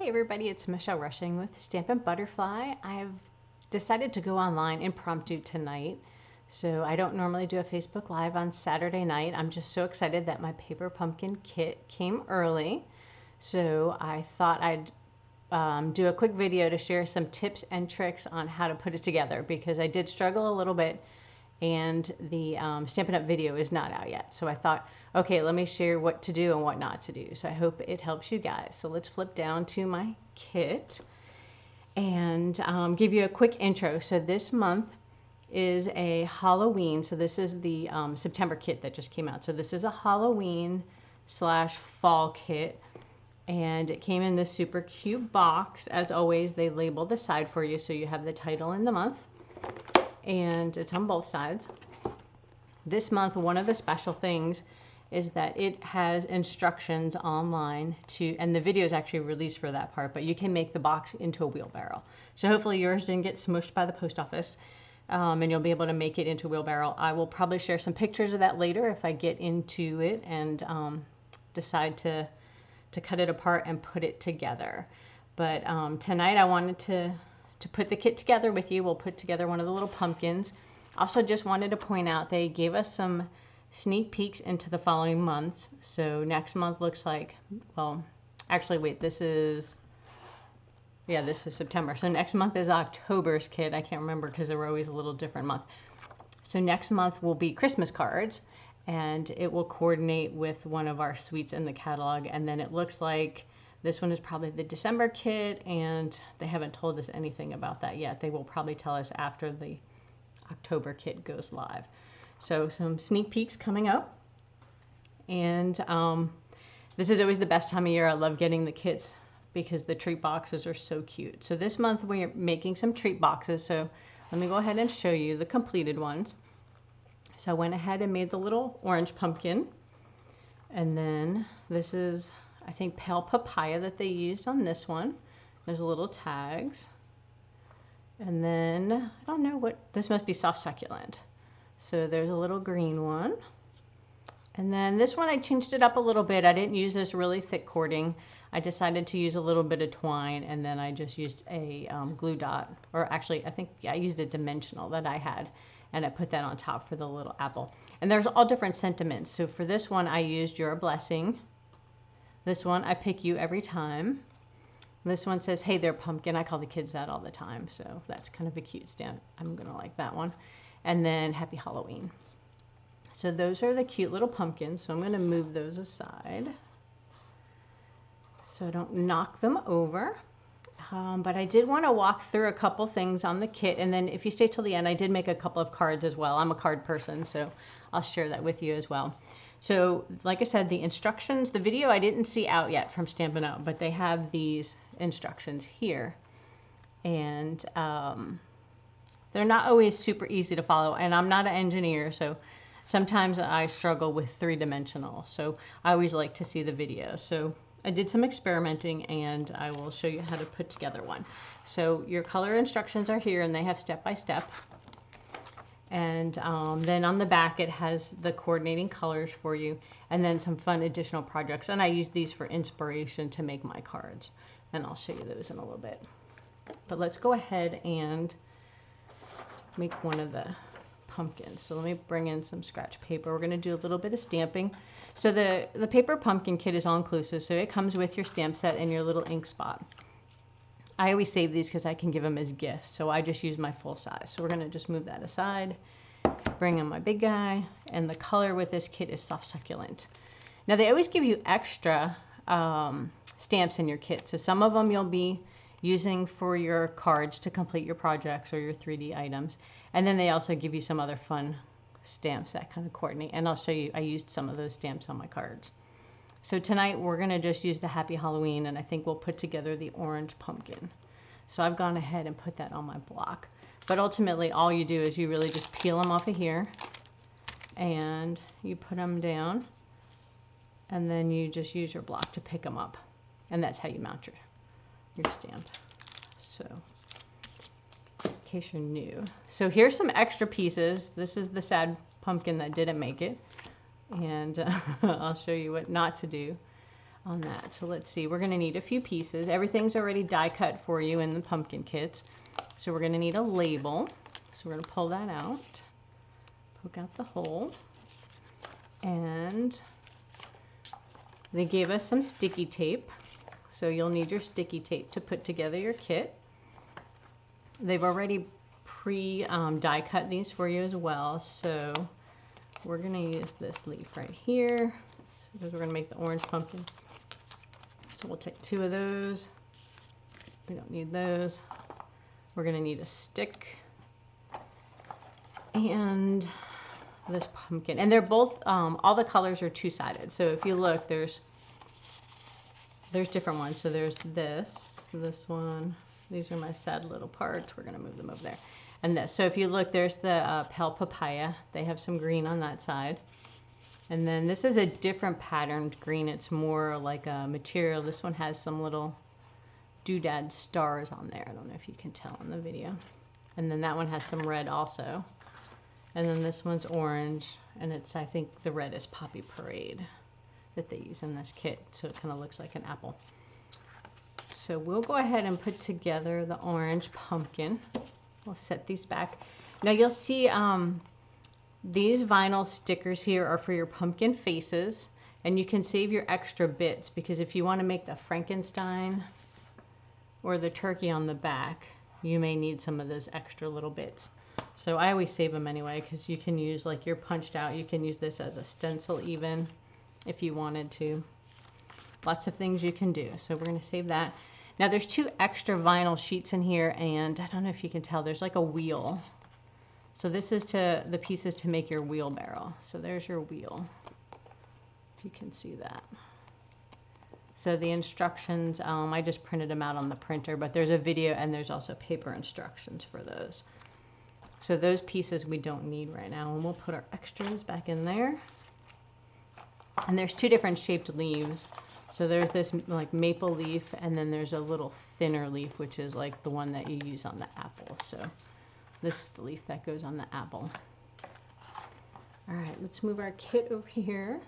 Hey everybody, it's Michelle Rushing with Stampin' Butterfly. I've decided to go online impromptu tonight. So I don't normally do a Facebook Live on Saturday night. I'm just so excited that my paper pumpkin kit came early. So I thought I'd do a quick video to share some tips and tricks on how to put it together, because I did struggle a little bit and the Stampin' Up video is not out yet. So I thought, okay, let me share what to do and what not to do. So I hope it helps you guys. So let's flip down to my kit and give you a quick intro. So this month is a Halloween. So this is the September kit that just came out. So this is a Halloween / fall kit. And it came in this super cute box. As always, they label the side for you so you have the title and the month. And it's on both sides. This month, one of the special things is that it has instructions online to, and the video is actually released for that part, but you can make the box into a wheelbarrow. So hopefully yours didn't get smushed by the post office, and you'll be able to make it into a wheelbarrow. I will probably share some pictures of that later if I get into it and decide to cut it apart and put it together. But tonight I wanted to put the kit together with you. We'll put together one of the little pumpkins. Also just wanted to point out they gave us some sneak peeks into the following months. So next month looks like, well, actually wait, this is September. So next month is October's kit. I can't remember because they were always a little different month. So next month will be Christmas cards, and it will coordinate with one of our suites in the catalog. And then it looks like this one is probably the December kit, and they haven't told us anything about that yet. They will probably tell us after the October kit goes live. So some sneak peeks coming up. And this is always the best time of year. I love getting the kits because the treat boxes are so cute. So this month we're making some treat boxes. So let me go ahead and show you the completed ones. So I went ahead and made the little orange pumpkin. And then this is, I think, pale papaya that they used on this one. There's little tags. And then, I don't know what, this must be soft succulent. So there's a little green one. And then this one I changed it up a little bit. I didn't use this really thick cording. I decided to use a little bit of twine, and then I just used a glue dot. Or actually, I think I used a dimensional that I had, and I put that on top for the little apple. And there's all different sentiments. So for this one, I used You're a Blessing. This one, I Pick You Every Time. This one says, Hey There, Pumpkin. I call the kids that all the time, so that's kind of a cute stamp. I'm going to like that one. And then Happy Halloween. So those are the cute little pumpkins. So I'm going to move those aside so I don't knock them over. But I did want to walk through a couple things on the kit. And then if you stay till the end, I did make a couple of cards as well. I'm a card person, so I'll share that with you as well. So like I said, the instructions, the video I didn't see out yet from Stampin' Up, but they have these instructions here. And they're not always super easy to follow. And I'm not an engineer, so sometimes I struggle with three-dimensional. So I always like to see the video. So I did some experimenting, and I will show you how to put together one. So your color instructions are here, and they have step-by-step. And then on the back, it has the coordinating colors for you, and then some fun additional projects. And I use these for inspiration to make my cards. And I'll show you those in a little bit. But let's go ahead and make one of the pumpkins. So let me bring in some scratch paper. We're going to do a little bit of stamping. So the paper pumpkin kit is all inclusive. So it comes with your stamp set and your little ink spot. I always save these because I can give them as gifts. So I just use my full size. So we're going to just move that aside. Bring in my big guy. And the color with this kit is soft succulent. Now they always give you extra stamps in your kit. So some of them you'll be using for your cards to complete your projects or your 3D items. And then they also give you some other fun stamps that kind of coordinate. And I'll show you, I used some of those stamps on my cards. So tonight we're going to just use the Happy Halloween, and I think we'll put together the orange pumpkin. So I've gone ahead and put that on my block. But ultimately all you do is you really just peel them off of here, and you put them down, and then you just use your block to pick them up. And that's how you mount your stamp. So in case you're new. So here's some extra pieces. This is the sad pumpkin that didn't make it. And I'll show you what not to do. on that. So let's see, we're going to need a few pieces. Everything's already die cut for you in the pumpkin kits. So we're going to need a label. So we're going to pull that out, poke out the hole, and they gave us some sticky tape. So you'll need your sticky tape to put together your kit. They've already die cut these for you as well. So we're going to use this leaf right here because we're going to make the orange pumpkin. So we'll take 2 of those. We don't need those. We're going to need a stick and this pumpkin. And they're both, all the colors are 2-sided. So if you look, there's different ones. So there's this one. These are my sad little parts. We're going to move them over there. And this. So if you look, there's the pale papaya. They have some green on that side. And then this is a different patterned green. It's more like a material. This one has some little doodad stars on there. I don't know if you can tell in the video. And then that one has some red also. And then this one's orange. And it's, I think the red is Poppy Parade that they use in this kit. So it kind of looks like an apple. So we'll go ahead and put together the orange pumpkin. We'll set these back. Now you'll see these vinyl stickers here are for your pumpkin faces, and you can save your extra bits because if you want to make the Frankenstein or the turkey on the back, you may need some of those extra little bits. So I always save them anyway because you can use, like you're punched out, you can use this as a stencil even if you wanted to. Lots of things you can do. So we're going to save that. Now there's 2 extra vinyl sheets in here, and I don't know if you can tell, there's like a wheel. So this is the pieces to make your wheelbarrow. So there's your wheel, if you can see that. So the instructions, I just printed them out on the printer, but there's a video and there's also paper instructions for those. So those pieces we don't need right now, and we'll put our extras back in there. And there's 2 different shaped leaves. So there's this like maple leaf, and then there's a little thinner leaf, which is like the one that you use on the apple. So this is the leaf that goes on the apple. All right, let's move our kit over here.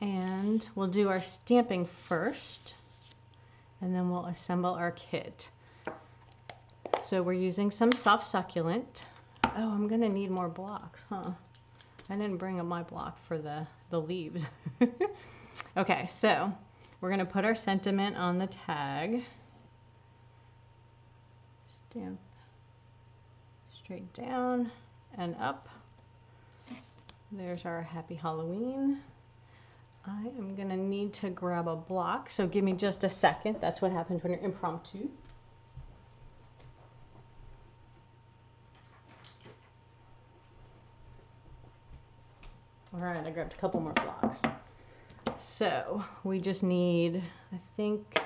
And we'll do our stamping first, and then we'll assemble our kit. So we're using some soft succulent. Oh, I'm gonna need more blocks, huh? I didn't bring up my block for the leaves. Okay, so we're gonna put our sentiment on the tag. Stamp straight down and up. There's our Happy Halloween. I am gonna need to grab a block, so give me just a second. That's what happens when you're impromptu. All right, I grabbed a couple more blocks. So we just need, I think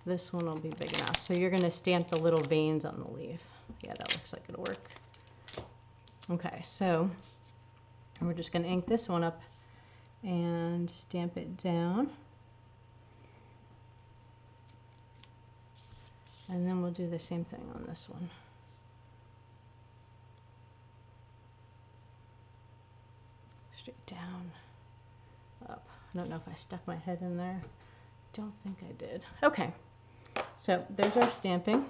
this one will be big enough. So you're gonna stamp the little veins on the leaf. Yeah, that looks like it'll work. Okay, so we're just gonna ink this one up and stamp it down. And then we'll do the same thing on this one. Straight down, up. I don't know if I stuck my head in there. Don't think I did. Okay, so there's our stamping.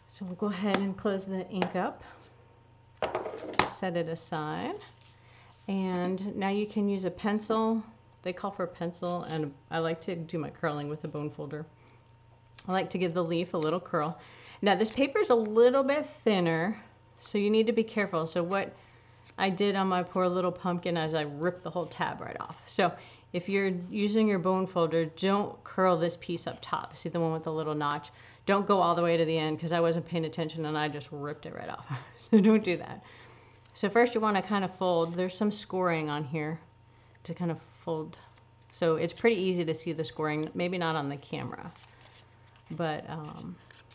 So we'll go ahead and close the ink up, set it aside. And now you can use a pencil. They call for a pencil, and I like to do my curling with a bone folder. I like to give the leaf a little curl. Now this paper is a little bit thinner, so you need to be careful. So what I did on my poor little pumpkin is I ripped the whole tab right off. So if you're using your bone folder, don't curl this piece up top. See the one with the little notch? Don't go all the way to the end because I wasn't paying attention and I just ripped it right off. So don't do that. So first you want to kind of fold. There's some scoring on here to kind of fold. So it's pretty easy to see the scoring, maybe not on the camera, but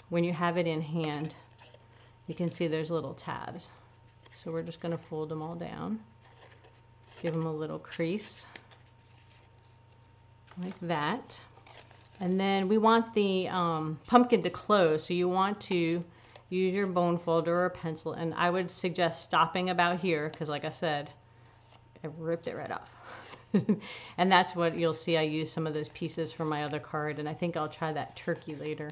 when you have it in hand, you can see there's little tabs. So we're just going to fold them all down, give them a little crease like that. And then we want the pumpkin to close, so you want to use your bone folder or a pencil, and I would suggest stopping about here because like I said, I ripped it right off. And that's what you'll see. I use some of those pieces for my other card, and I think I'll try that turkey later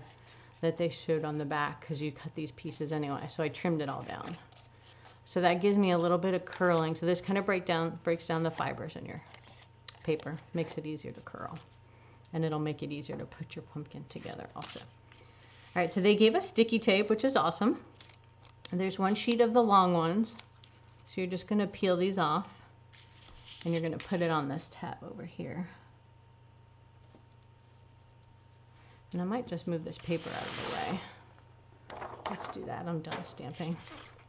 that they showed on the back, because you cut these pieces anyway. So I trimmed it all down. So that gives me a little bit of curling. So this kind of breaks down the fibers in your paper, makes it easier to curl, and it'll make it easier to put your pumpkin together also. All right, so they gave us sticky tape, which is awesome. And there's one sheet of the long ones. So you're just going to peel these off, and you're going to put it on this tab over here. And I might just move this paper out of the way. Let's do that. I'm done stamping.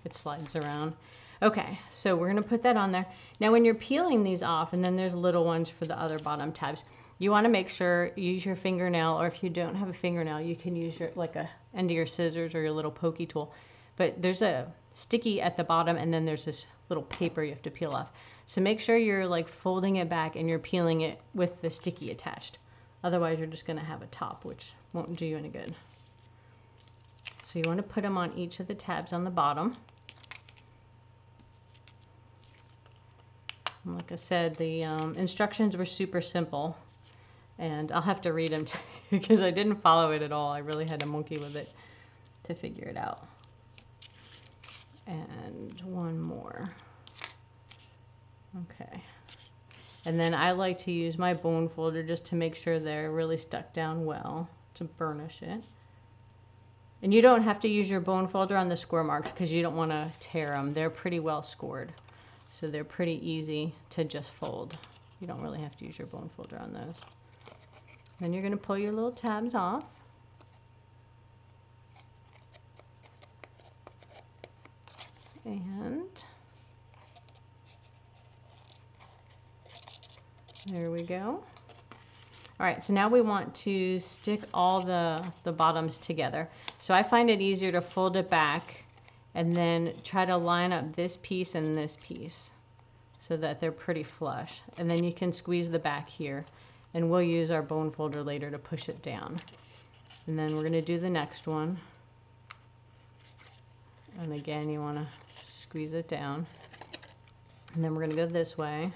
It slides around. Okay, so we're going to put that on there. Now when you're peeling these off, and then there's little ones for the other bottom tabs, you want to make sure you use your fingernail, or if you don't have a fingernail, you can use your like a end of your scissors or your little pokey tool. But there's a sticky at the bottom, and then there's this little paper you have to peel off. So make sure you're like folding it back and you're peeling it with the sticky attached. Otherwise you're just going to have a top, which won't do you any good. So you want to put them on each of the tabs on the bottom. And like I said, the instructions were super simple, and I'll have to read them to you because I didn't follow it at all. I really had to monkey with it to figure it out. And one more. Okay. And then I like to use my bone folder just to make sure they're really stuck down well to burnish it. And you don't have to use your bone folder on the score marks because you don't want to tear them. They're pretty well scored. So they're pretty easy to just fold. You don't really have to use your bone folder on those. Then you're going to pull your little tabs off. And there we go. All right, so now we want to stick all the bottoms together. So I find it easier to fold it back and then try to line up this piece and this piece so that they're pretty flush. And then you can squeeze the back here, and we'll use our bone folder later to push it down. And then we're going to do the next one. And again, you want to squeeze it down. And then we're going to go this way.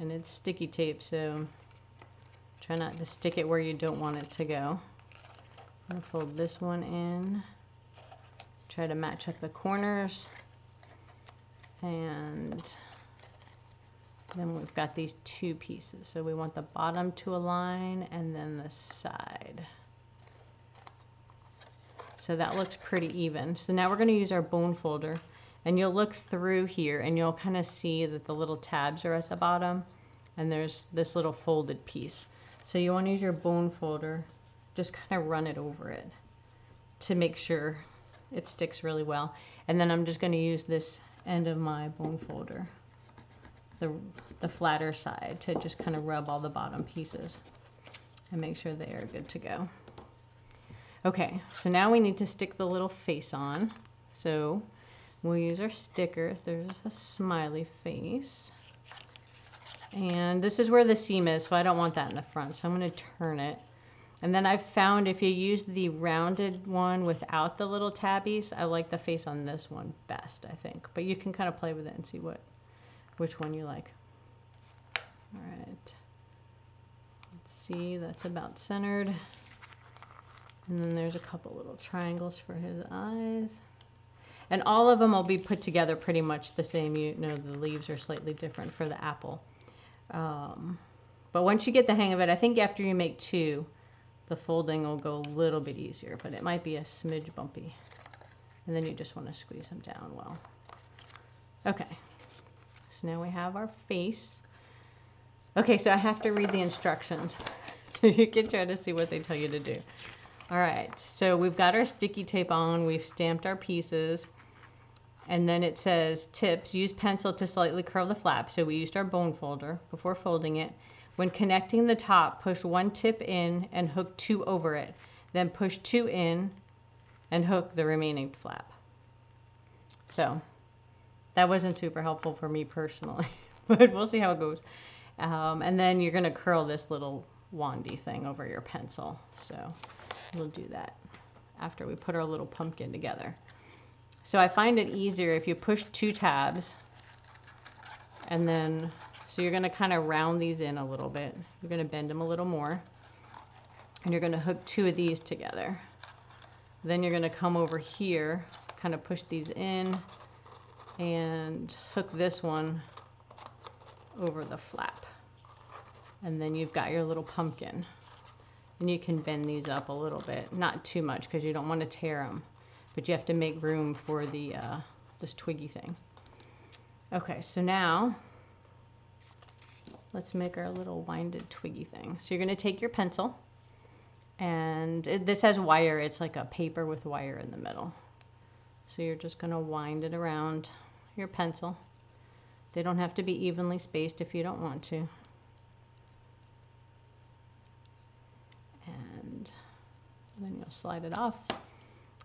And it's sticky tape, so try not to stick it where you don't want it to go. I'm going to fold this one in. Try to match up the corners. And then we've got these two pieces. So we want the bottom to align and then the side. So that looks pretty even. So now we're going to use our bone folder, and you'll look through here and you'll kind of see that the little tabs are at the bottom, and there's this little folded piece. So you want to use your bone folder, just kind of run it over it to make sure it sticks really well. And then I'm just going to use this end of my bone folder, the flatter side, to just kind of rub all the bottom pieces and make sure they are good to go. Okay, so now we need to stick the little face on. So we'll use our sticker. There's a smiley face. And this is where the seam is, so I don't want that in the front. So I'm going to turn it. And then I've found if you use the rounded one without the little tabbies, I like the face on this one best, I think. But you can kind of play with it and see which one you like. All right. Let's see, that's about centered. And then there's a couple little triangles for his eyes. And all of them will be put together pretty much the same. You know, the leaves are slightly different for the apple. But once you get the hang of it, I think after you make two, the folding will go a little bit easier, but it might be a smidge bumpy. And then you just want to squeeze them down well. Okay, so now we have our face. Okay, so I have to read the instructions. You can try to see what they tell you to do. All right, so we've got our sticky tape on, we've stamped our pieces, and then it says tips, use pencil to slightly curl the flap. So we used our bone folder before folding it. When connecting the top, push one tip in and hook two over it. Then push two in and hook the remaining flap. So that wasn't super helpful for me personally, but we'll see how it goes. And then you're gonna curl this little wandy thing over your pencil. So we'll do that after we put our little pumpkin together. So I find it easier if you push two tabs And then, so you're going to kind of round these in a little bit. You're going to bend them a little more. And you're going to hook 2 of these together. Then you're going to come over here, kind of push these in, and hook this one over the flap. And then you've got your little pumpkin. And you can bend these up a little bit, not too much because you don't want to tear them, but you have to make room for the this twiggy thing. Okay, so now let's make our little winded twiggy thing. So you're going to take your pencil, and this has wire. It's like a paper with wire in the middle. So you're just going to wind it around your pencil. They don't have to be evenly spaced if you don't want to. And then you'll slide it off.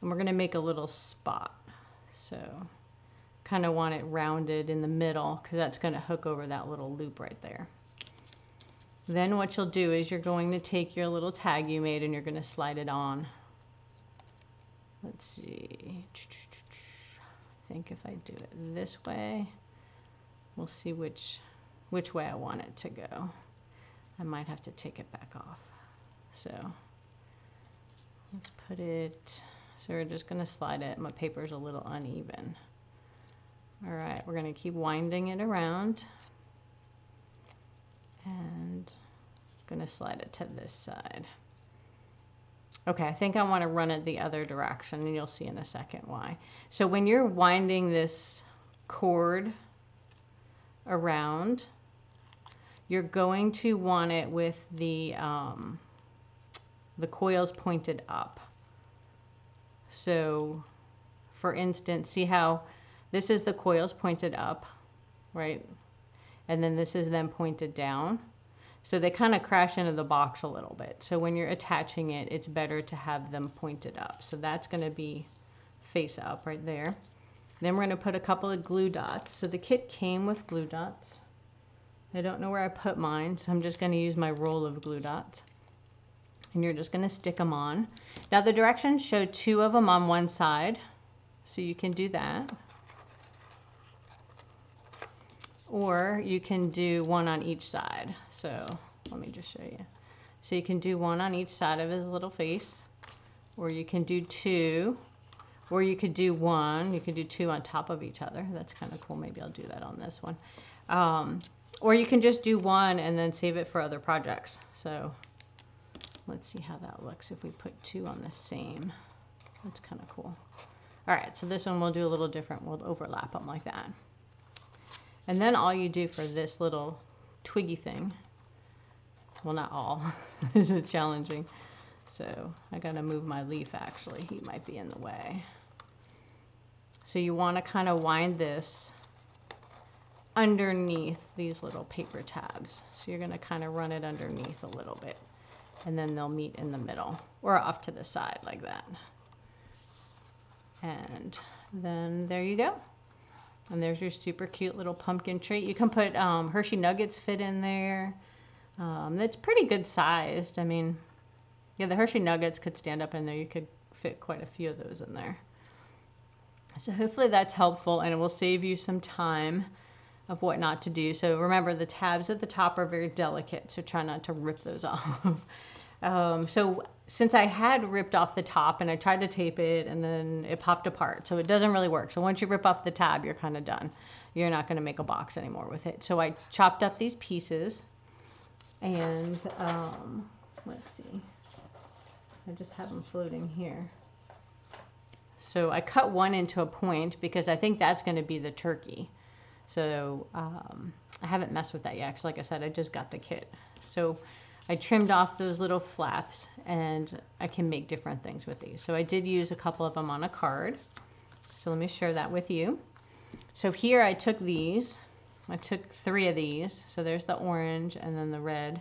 And we're going to make a little spot. So kind of want it rounded in the middle because that's going to hook over that little loop right there. Then what you'll do is you're going to take your little tag you made and you're going to slide it on. Let's see. I think if I do it this way, we'll see which way I want it to go. I might have to take it back off. So let's put it, so we're just going to slide it. My paper's a little uneven. All right, we're going to keep winding it around and going to slide it to this side. Okay, I think I want to run it the other direction, and you'll see in a second why. So when you're winding this cord around, you're going to want it with the coils pointed up. So for instance, see how this is the coils pointed up, right? And then this is them pointed down. So they kind of crash into the box a little bit. So when you're attaching it, it's better to have them pointed up. So that's going to be face up right there. Then we're going to put a couple of glue dots. So the kit came with glue dots. I don't know where I put mine, so I'm just going to use my roll of glue dots. And you're just going to stick them on. Now the directions show 2 of them on one side, so you can do that. Or you can do 1 on each side. So let me just show you. So you can do 1 on each side of his little face, or you can do 2, or you could do 1. You can do 2 on top of each other. That's kind of cool. Maybe I'll do that on this one. Or you can just do 1 and then save it for other projects. So let's see how that looks if we put 2 on the same. That's kind of cool. All right, so this one we'll do a little different. We'll overlap them like that. And then all you do for this little twiggy thing, well, not all, this is challenging. So I gotta move my leaf actually, he might be in the way. So you wanna kind of wind this underneath these little paper tabs. So you're gonna kind of run it underneath a little bit, and then they'll meet in the middle or off to the side like that. And then there you go. And there's your super cute little pumpkin treat. You can put Hershey Nuggets fit in there. That's pretty good sized. I mean, yeah, the Hershey Nuggets could stand up in there. You could fit quite a few of those in there. So hopefully that's helpful, and it will save you some time of what not to do. So remember, the tabs at the top are very delicate, so try not to rip those off. So since I had ripped off the top and I tried to tape it and then it popped apart, so it doesn't really work. So once you rip off the tab, you're kind of done. You're not going to make a box anymore with it. So I chopped up these pieces, and let's see, I just have them floating here. So I cut one into a point because I think that's going to be the turkey. So I haven't messed with that yet because, like I said, I just got the kit. So I trimmed off those little flaps, and I can make different things with these. So I did use a couple of them on a card. So let me share that with you. So here I took these. I took 3 of these. So there's the orange and then the red,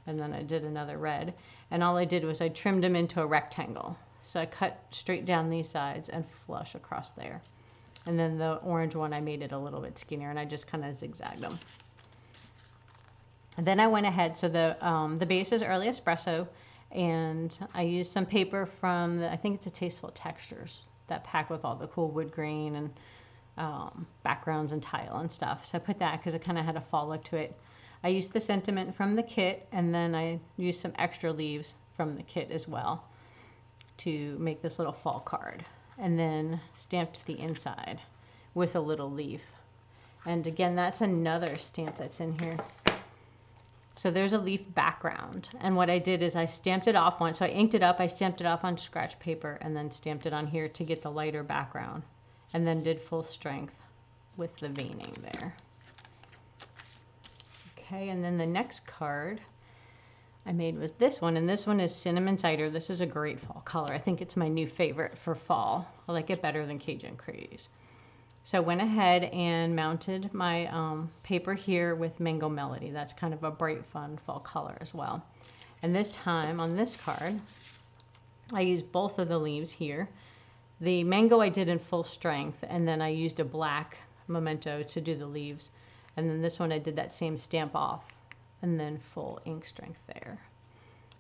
and then I did another red. And all I did was I trimmed them into a rectangle. So I cut straight down these sides and flush across there. And then the orange one, I made it a little bit skinnier, and I just kind of zigzagged them. And then I went ahead, so the base is Early Espresso, and I used some paper from, I think it's a Tasteful Textures, that pack with all the cool wood grain and backgrounds and tile and stuff. So I put that because it kind of had a fall look to it. I used the sentiment from the kit, and then I used some extra leaves from the kit as well to make this little fall card, and then stamped the inside with a little leaf. And again, that's another stamp that's in here. So there's a leaf background, and what I did is I stamped it off once. So I inked it up, I stamped it off on scratch paper, and then stamped it on here to get the lighter background, and then did full strength with the veining there. Okay, and then the next card I made was this one, and this one is Cinnamon Cider. This is a great fall color. I think it's my new favorite for fall. I like it better than Cajun Craze. So I went ahead and mounted my paper here with Mango Melody. That's kind of a bright, fun fall color as well. And this time on this card, I used both of the leaves here. The mango I did in full strength, and then I used a black memento to do the leaves. And then this one I did that same stamp off, and then full ink strength there.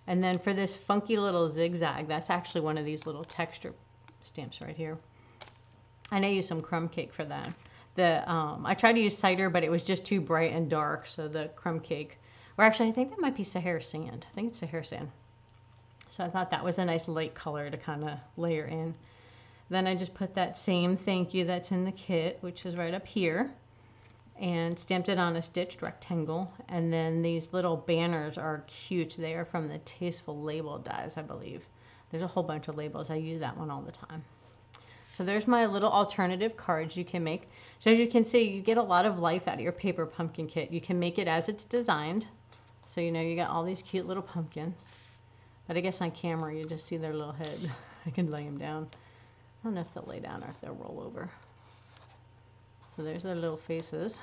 And then for this funky little zigzag, that's actually one of these little texture stamps right here. And I used some crumb cake for that. I tried to use cider, but it was just too bright and dark, so the crumb cake, or actually I think that might be Sahara sand. I think it's Sahara sand. So I thought that was a nice light color to kind of layer in. Then I just put that same thank you that's in the kit, which is right up here, and stamped it on a stitched rectangle. And then these little banners are cute. They are from the Tasteful Label dies, I believe. There's a whole bunch of labels. I use that one all the time. So there's my little alternative cards you can make. So as you can see, you get a lot of life out of your paper pumpkin kit. You can make it as it's designed. So you know you got all these cute little pumpkins. But I guess on camera you just see their little heads. I can lay them down. I don't know if they'll lay down or if they'll roll over. So there's their little faces.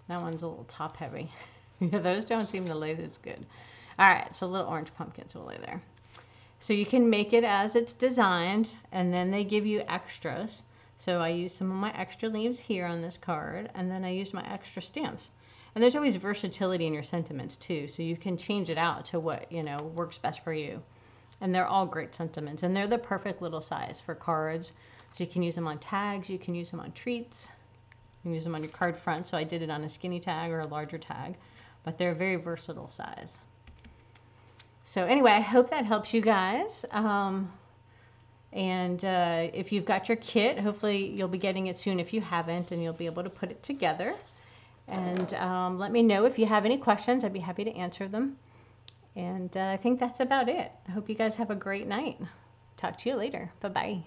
That one's a little top heavy. Yeah, those don't seem to lay this good. All right, so little orange pumpkins will lay there. So you can make it as it's designed, and then they give you extras. So I used some of my extra leaves here on this card, and then I used my extra stamps. And there's always versatility in your sentiments too, so you can change it out to what, you know, works best for you. And they're all great sentiments, and they're the perfect little size for cards. So you can use them on tags, you can use them on treats, you can use them on your card front. So I did it on a skinny tag or a larger tag, but they're a very versatile size. So anyway, I hope that helps you guys. If you've got your kit, hopefully you'll be getting it soon if you haven't, and you'll be able to put it together. And let me know if you have any questions. I'd be happy to answer them. And I think that's about it. I hope you guys have a great night. Talk to you later. Bye-bye.